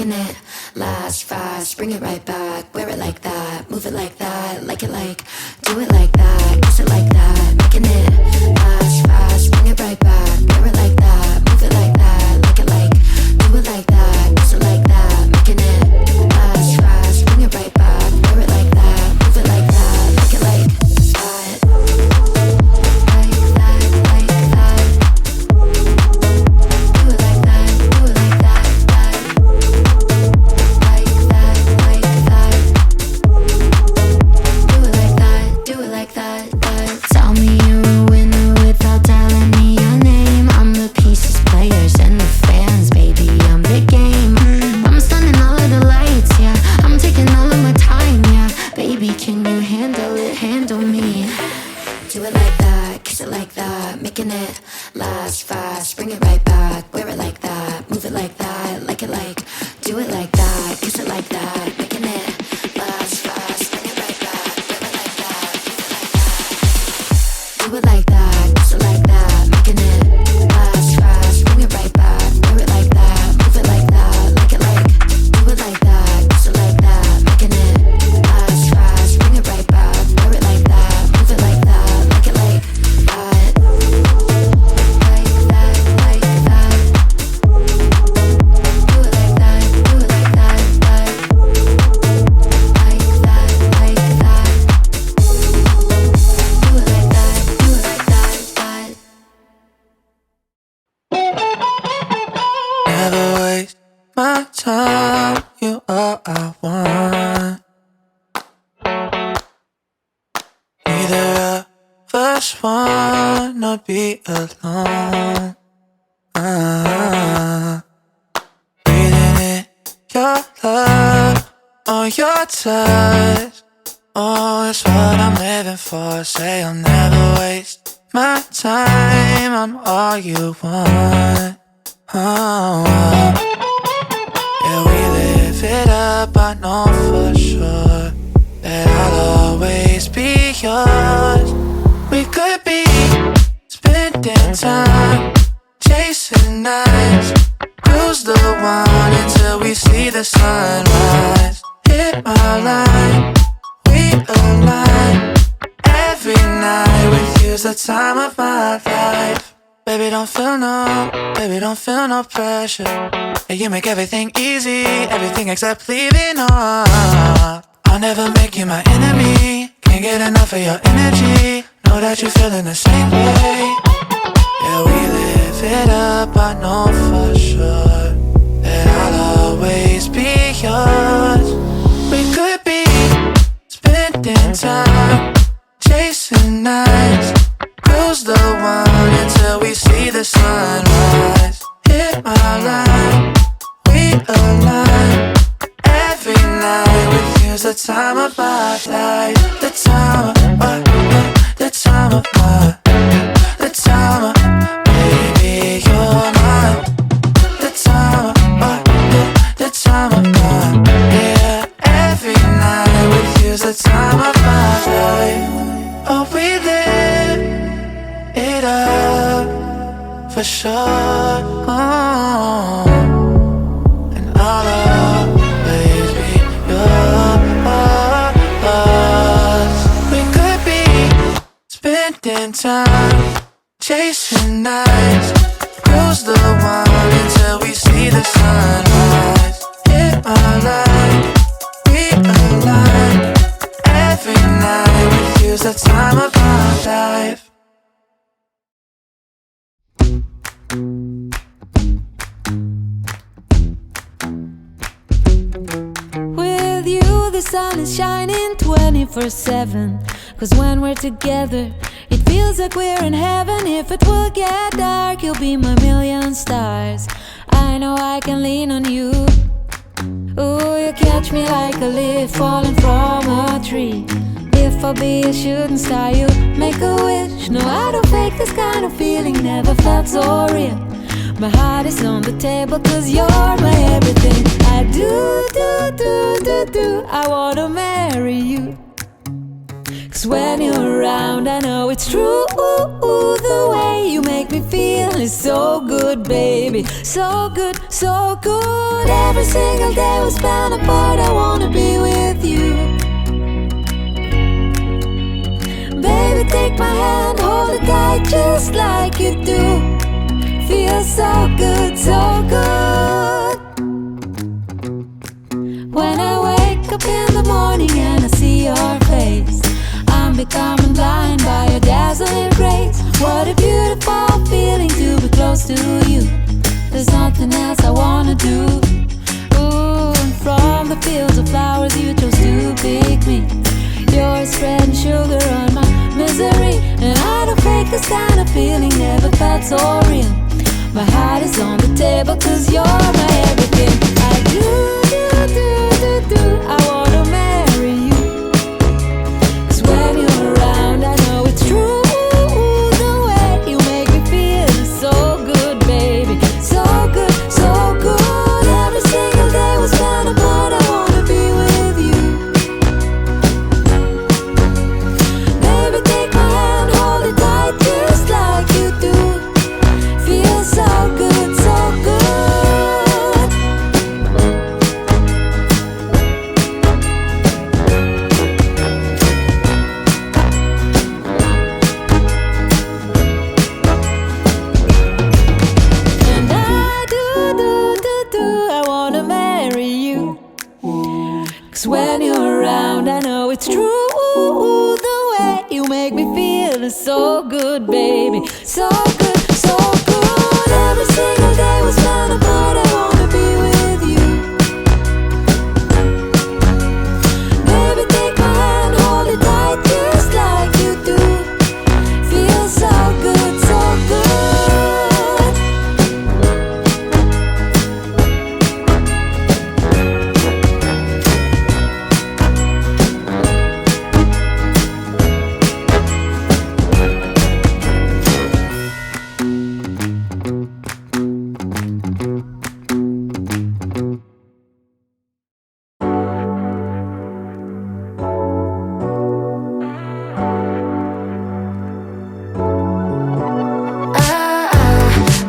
making it last fast. Bring it right back, wear it like that, move it like that, like it like, do it like that, kiss it like that, making it last fast. Bring it right back, wear it like that, move it like that, like it like, do it like that, kiss it like that, making it last fast. Bring it right back, wear it like that, move it like that, like it like that. Say I'll never waste my time. I'm all you want. Yeah, we live it up. I know for sure that I'll always be yours. We could be spending time chasing nights, cruise the one until we see the sunrise. Hit my line, we align. Every night with you's the time of my life. Baby, don't feel no pressure. Yeah, you make everything easy, everything except leaving on. I'll never make you my enemy. Can't get enough of your energy. Know that you're feeling the same way. Yeah, we live it up, I know for sure that I'll always be yours. We could be spending time chasing nights, cruise the one until we see the sunrise. Hit my line, we align. Every night with you's the time of my life. The time of my, the time of my, the time of, baby, you're mine. The time of my, the time of my, yeah. Every night with you's the time of my life. Oh, we live it up for sure. And I'll always be yours. We could be spending time chasing nights, cruise the one until we see the sunrise. Hit my line, we align. Every night with you's the time of my life. With you the sun is shining 24/7. 'Cause when we're together it feels like we're in heaven. If it will get dark you'll be my million stars. I know I can lean on you. Ooh, you catch me like a leaf falling from a tree. If I'll be a shooting star, you make a wish. No, I don't fake this kind of feeling, never felt so real. My heart is on the table 'cause you're my everything. I do, I wanna marry you. 'Cause when you're around I know it's true. The way you make me feel is so good. good, baby. So good, so good. Every single day we spend apart, I wanna be with you. Baby, take my hand, hold it tight just like you do. Feels so good, so good. When I wake up in the morning and I see your face, I'm becoming blind by your dazzling grace. What a beautiful feeling to be close to you. There's nothing else I wanna do. Ooh, and from the fields of flowers you chose to pick me. You're spreading sugar on my misery, and I don't fake this kind of feeling, never felt so real. My heart is on the table 'cause you're my everything. I do, I wanna marry you. 'Cause when you're around I know it's true. The way you make me feel is so good, baby. So good, so good. Every single day we spend apart, I wanna be with you. Baby, take my hand, hold it tight just like you do. Feels so good, so good. And I do, I wanna marry you. 'Cause when you're around I know it's true. The way you make me feel is so good, baby. So good, so good. Every single day we spend apart, I wanna be with you. Baby, take my hand, hold it tight just like you do. Feels so good, so good.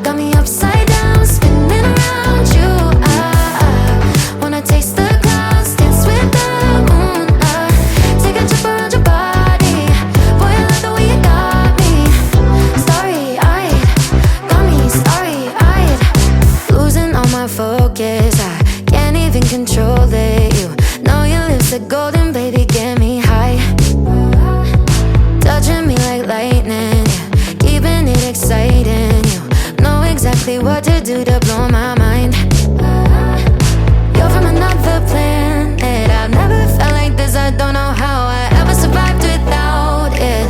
Got me upside down, spinning around you. Wanna taste the clouds, dance with the moon. Take a trip around your body. Boy, I love the way you got me. Starry-eyed, got me starry-eyed. Losing all my focus, I can't even control it. You know your lips are golden, baby, get me high. Touching me like lightning, yeah, keeping it exciting. You know exactly what to do to blow my mind. You're from another planet, I've never felt like this. I don't know how I ever survived without it.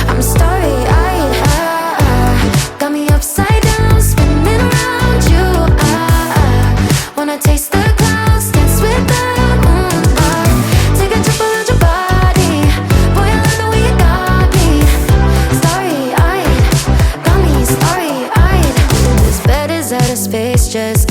I'm starry-eyed, got me upside down, spinning around you. Wanna taste the clouds, dance with the moon. Take a trip around your body. Boy, I love the way you got me. Starry-eyed, got me starry-eyed. This bed is out of space, just